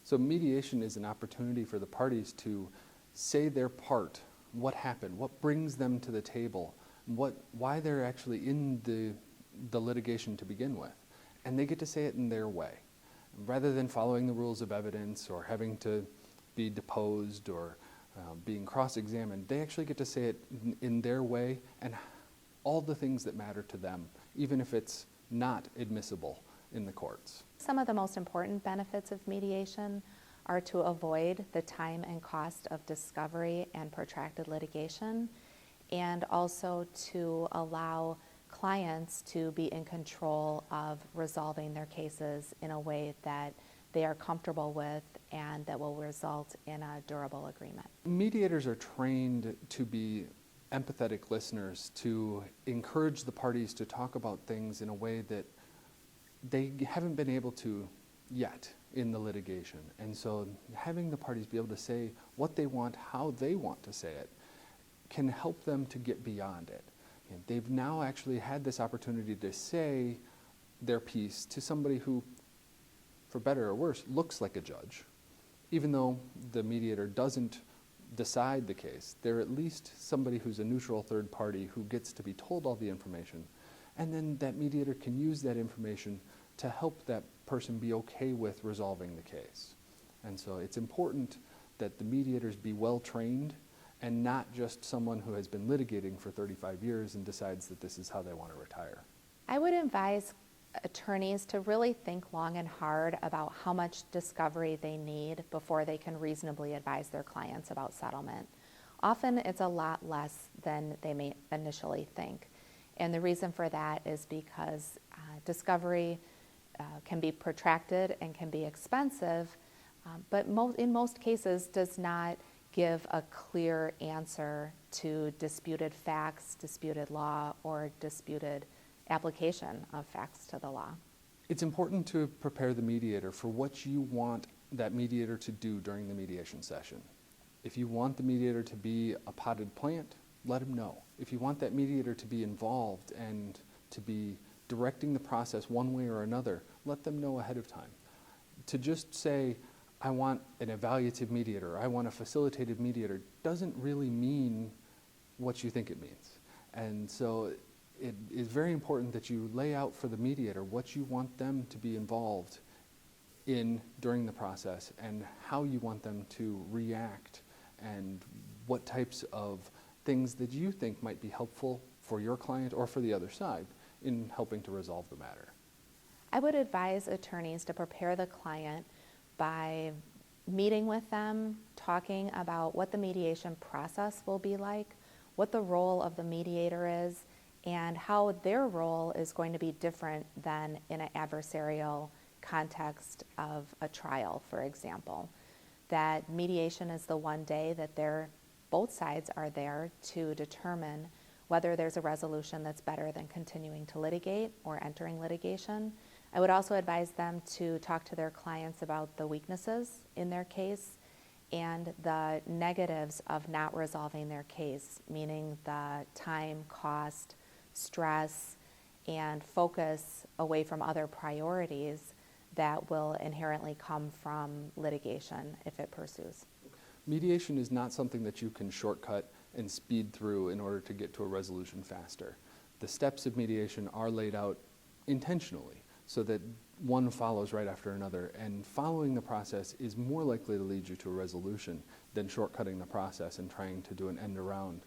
So mediation is an opportunity for the parties to say their part, what happened, what brings them to the table, why they're actually in the litigation to begin with. And they get to say it in their way. Rather than following the rules of evidence or having to be deposed or being cross-examined, they actually get to say it in their way and all the things that matter to them, even if it's not admissible in the courts. Some of the most important benefits of mediation are to avoid the time and cost of discovery and protracted litigation, and also to allow clients to be in control of resolving their cases in a way that they are comfortable with and that will result in a durable agreement. Mediators are trained to be empathetic listeners, to encourage the parties to talk about things in a way that they haven't been able to yet in the litigation. And so having the parties be able to say what they want, how they want to say it, can help them to get beyond it. And they've now actually had this opportunity to say their piece to somebody who, for better or worse, looks like a judge. Even though the mediator doesn't decide the case, they're at least somebody who's a neutral third party who gets to be told all the information. And then that mediator can use that information to help that person be okay with resolving the case. And so it's important that the mediators be well trained and not just someone who has been litigating for 35 years and decides that this is how they want to retire. I would advise attorneys to really think long and hard about how much discovery they need before they can reasonably advise their clients about settlement. Often it's a lot less than they may initially think. And the reason for that is because discovery can be protracted and can be expensive, but in most cases does not give a clear answer to disputed facts, disputed law, or disputed application of facts to the law. It's important to prepare the mediator for what you want that mediator to do during the mediation session. If you want the mediator to be a potted plant, let him know. If you want that mediator to be involved and to be directing the process one way or another, let them know ahead of time. To just say, I want an evaluative mediator, I want a facilitated mediator, doesn't really mean what you think it means. And so it is very important that you lay out for the mediator what you want them to be involved in during the process and how you want them to react and what types of things that you think might be helpful for your client or for the other side in helping to resolve the matter. I would advise attorneys to prepare the client by meeting with them, talking about what the mediation process will be like, what the role of the mediator is, and how their role is going to be different than in an adversarial context of a trial, for example. That mediation is the one day that both sides are there to determine whether there's a resolution that's better than continuing to litigate or entering litigation. I would also advise them to talk to their clients about the weaknesses in their case and the negatives of not resolving their case, meaning the time, cost, stress, and focus away from other priorities that will inherently come from litigation if it pursues. Mediation is not something that you can shortcut and speed through in order to get to a resolution faster. The steps of mediation are laid out intentionally so that one follows right after another, and following the process is more likely to lead you to a resolution than shortcutting the process and trying to do an end around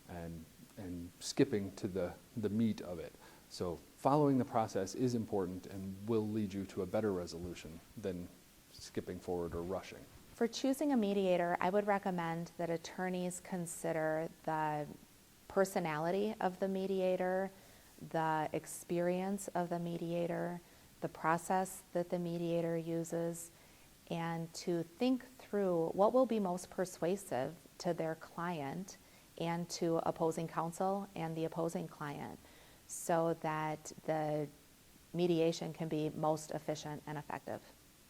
and skipping to the meat of it. So following the process is important and will lead you to a better resolution than skipping forward or rushing. For choosing a mediator, I would recommend that attorneys consider the personality of the mediator, the experience of the mediator, the process that the mediator uses, and to think through what will be most persuasive to their client and to opposing counsel and the opposing client, so that the mediation can be most efficient and effective.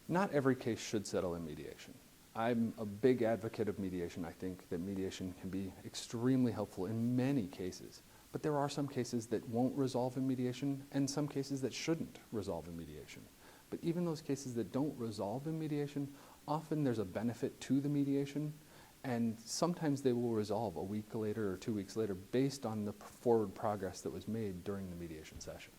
Not every case should settle in mediation. I'm a big advocate of mediation. I think that mediation can be extremely helpful in many cases, but there are some cases that won't resolve in mediation and some cases that shouldn't resolve in mediation. But even those cases that don't resolve in mediation often there's a benefit to the mediation, and sometimes they will resolve a week later or 2 weeks later based on the forward progress that was made during the mediation session.